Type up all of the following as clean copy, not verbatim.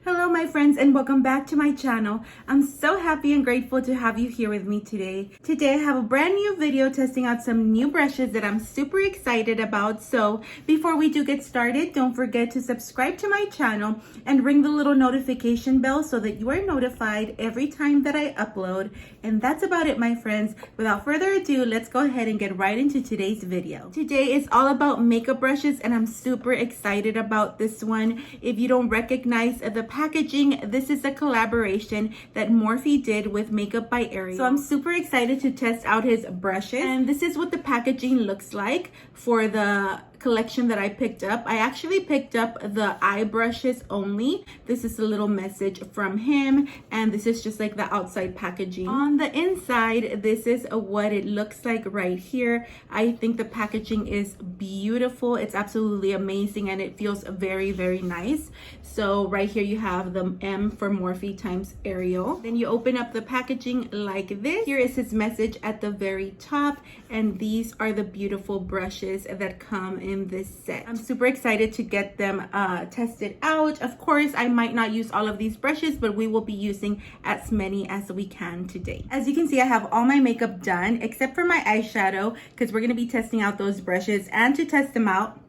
Hello my friends and welcome back to my channel. I'm so happy and grateful to have you here with me today. Today I have a brand new video testing out some new brushes that I'm super excited about. So before we do get started, don't forget to subscribe to my channel and ring the little notification bell so that you are notified every time that I upload. And that's about it my friends. Without further ado, let's go ahead and get right into today's video. Today is all about makeup brushes and I'm super excited about this one. If you don't recognize the packaging, this is a collaboration that Morphe did with Makeup by Ariel. So I'm super excited to test out his brushes. And this is what the packaging looks like for the collection that I picked up. I actually picked up the eye brushes only. This is a little message from him and this is just like the outside packaging. On the inside, this is what it looks like right here. I think the packaging is beautiful. It's absolutely amazing and it feels very, very nice. So right here you have the M for Morphe times Ariel. Then you open up the packaging like this. Here is his message at the very top and these are the beautiful brushes that come in this set. I'm super excited to get them tested out. Of course, I might not use all of these brushes, but we will be using as many as we can today. As you can see, I have all my makeup done except for my eyeshadow because we're going to be testing out those brushes. And to test them out,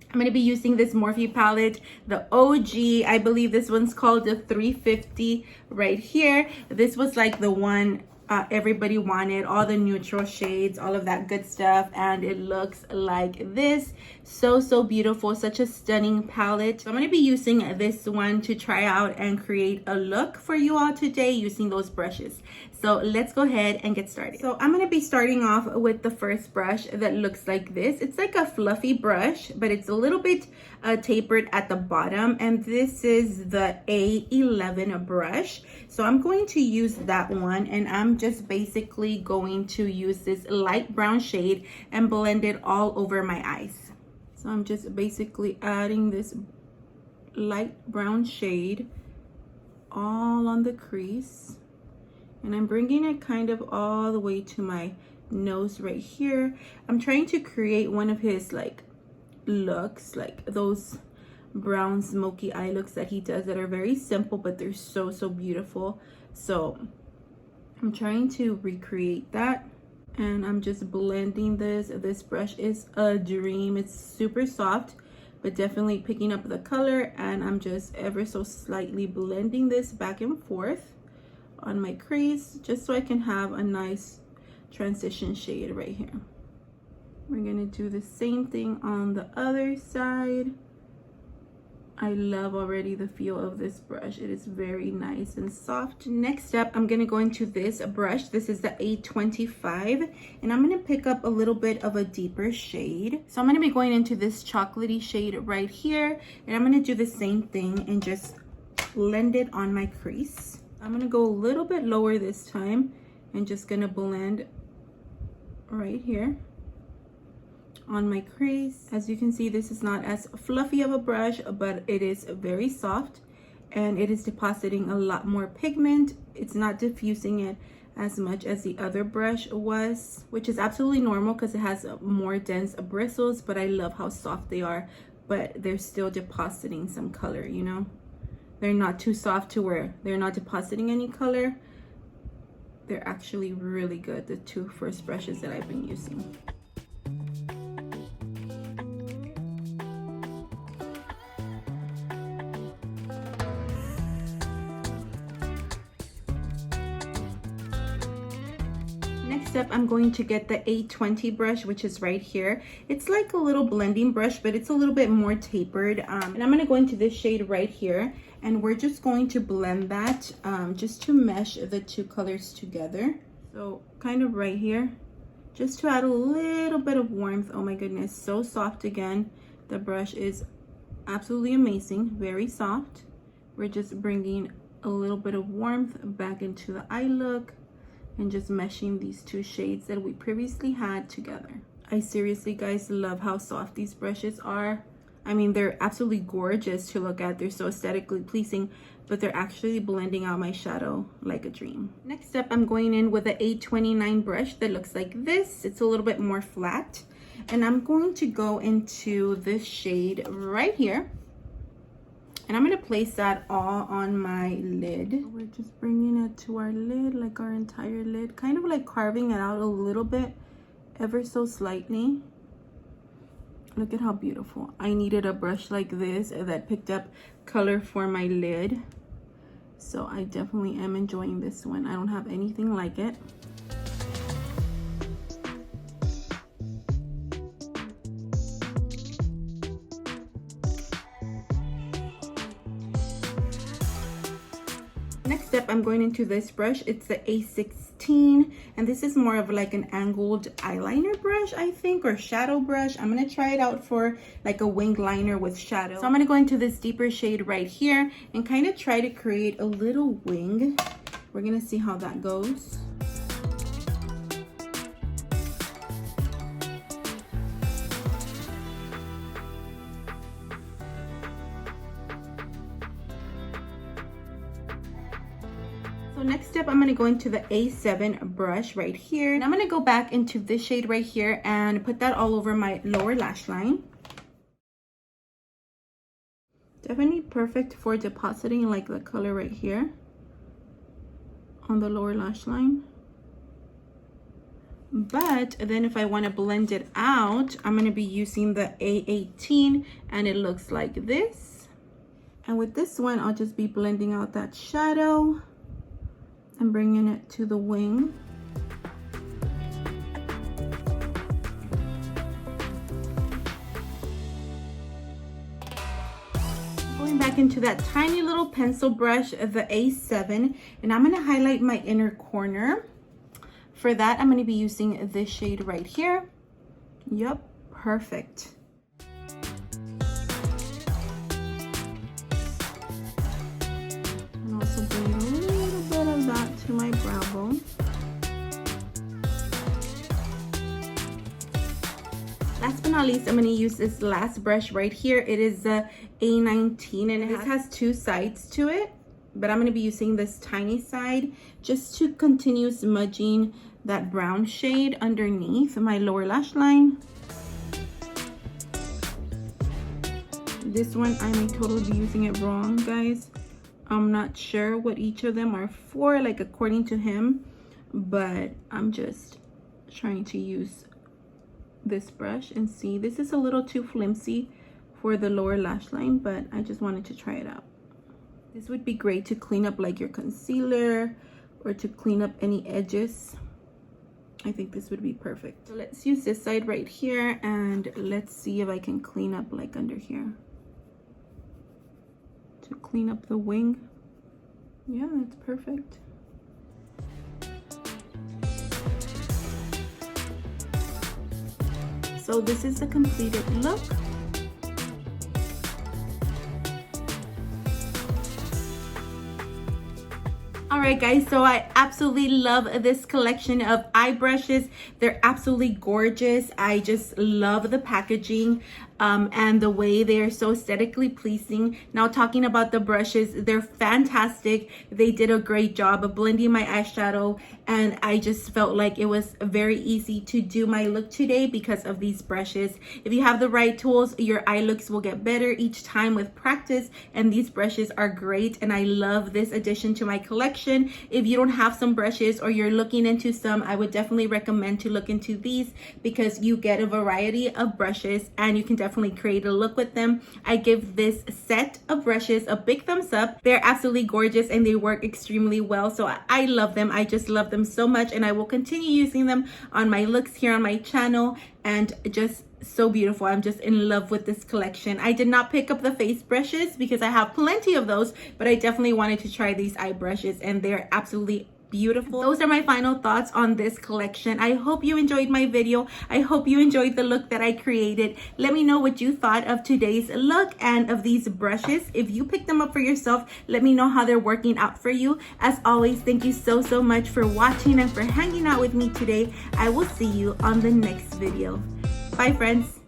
I'm going to be using this Morphe palette, the OG. I believe this one's called the 350 right here. This was like the one everybody wanted, all the neutral shades, all of that good stuff, and it looks like this. So beautiful, such a stunning palette. So I'm going to be using this one to try out and create a look for you all today using those brushes. So let's go ahead and get started. So I'm going to be starting off with the first brush that looks like this. It's like a fluffy brush, but it's a little bit tapered at the bottom, and this is the A11 brush. So I'm going to use that one, and I'm just basically going to use this light brown shade and blend it all over my eyes. So I'm just basically adding this light brown shade all on the crease, and I'm bringing it kind of all the way to my nose right here. I'm trying to create one of his like looks, like those brown smoky eye looks that he does that are very simple, but they're so beautiful. So I'm trying to recreate that, and I'm just blending this. This brush is a dream. It's super soft, but definitely picking up the color, and I'm just ever so slightly blending this back and forth on my crease just so I can have a nice transition shade right here. We're gonna do the same thing on the other side. I love already the feel of this brush. It is very nice and soft. Next up, I'm gonna go into this brush. This is the A25, and I'm gonna pick up a little bit of a deeper shade. So I'm gonna be going into this chocolatey shade right here, and I'm gonna do the same thing and just blend it on my crease. I'm gonna go a little bit lower this time and just gonna blend right here on my crease. As you can see, this is not as fluffy of a brush, but it is very soft and it is depositing a lot more pigment. It's not diffusing it as much as the other brush was, which is absolutely normal because it has more dense bristles, but I love how soft they are, but they're still depositing some color, you know? They're not too soft to where they're not depositing any color. They're actually really good, the two first brushes that I've been using. Next up, I'm going to get the A20 brush, which is right here. It's like a little blending brush, but it's a little bit more tapered. And I'm going to go into this shade right here, and we're just going to blend that just to mesh the two colors together. So kind of right here, just to add a little bit of warmth. Oh my goodness, so soft again. The brush is absolutely amazing, very soft. We're just bringing a little bit of warmth back into the eye look and just meshing these two shades that we previously had together. I seriously, guys, love how soft these brushes are. I mean, they're absolutely gorgeous to look at. They're so aesthetically pleasing, but they're actually blending out my shadow like a dream. Next up, I'm going in with the A29 brush that looks like this. It's a little bit more flat, and I'm going to go into this shade right here. And I'm going to place that all on my lid. We're just bringing it to our lid, like our entire lid. Kind of like carving it out a little bit, ever so slightly. Look at how beautiful. I needed a brush like this that picked up color for my lid. So I definitely am enjoying this one. I don't have anything like it. Next up, I'm going into this brush. It's the A16, and this is more of like an angled eyeliner brush, I think, or shadow brush. I'm gonna try it out for like a wing liner with shadow. So I'm gonna go into this deeper shade right here and kind of try to create a little wing. We're gonna see how that goes. Next step, I'm going to go into the A7 brush right here, and I'm going to go back into this shade right here and put that all over my lower lash line. Definitely perfect for depositing like the color right here on the lower lash line. But then if I want to blend it out, I'm going to be using the A18, and it looks like this. And with this one, I'll just be blending out that shadow and bringing it to the wing. Going back into that tiny little pencil brush, the A7, and I'm going to highlight my inner corner. For that, I'm going to be using this shade right here. Yep, perfect. And also bring a little bit of that to my brow bone. Last but not least, I'm going to use this last brush right here. It is the A19, and it has two sides to it, but I'm going to be using this tiny side just to continue smudging that brown shade underneath my lower lash line. This one, I may totally be using it wrong, guys. I'm not sure what each of them are for, like according to him, but I'm just trying to use this brush and see. This is a little too flimsy for the lower lash line, but I just wanted to try it out. This would be great to clean up like your concealer or to clean up any edges. I think this would be perfect. So let's use this side right here, and let's see if I can clean up like under here to clean up the wing. Yeah, that's perfect. So this is the completed look. Alright guys, so I absolutely love this collection of eye brushes. They're absolutely gorgeous. I just love the packaging and the way they are so aesthetically pleasing. Now talking about the brushes, they're fantastic. They did a great job of blending my eyeshadow, and I just felt like it was very easy to do my look today because of these brushes. If you have the right tools, your eye looks will get better each time with practice, and these brushes are great, and I love this addition to my collection. If you don't have some brushes or you're looking into some, I would definitely recommend to look into these because you get a variety of brushes and you can definitely create a look with them. I give this set of brushes a big thumbs up. They're absolutely gorgeous and they work extremely well. So I love them. I just love them so much, and I will continue using them on my looks here on my channel, and just so beautiful. I'm just in love with this collection. I did not pick up the face brushes because I have plenty of those, but I definitely wanted to try these eye brushes, and they're absolutely beautiful. Those are my final thoughts on this collection. I hope you enjoyed my video. I hope you enjoyed the look that I created. Let me know what you thought of today's look and of these brushes. If you picked them up for yourself, let me know how they're working out for you. As always, thank you so much for watching and for hanging out with me today. I will see you on the next video. Bye friends.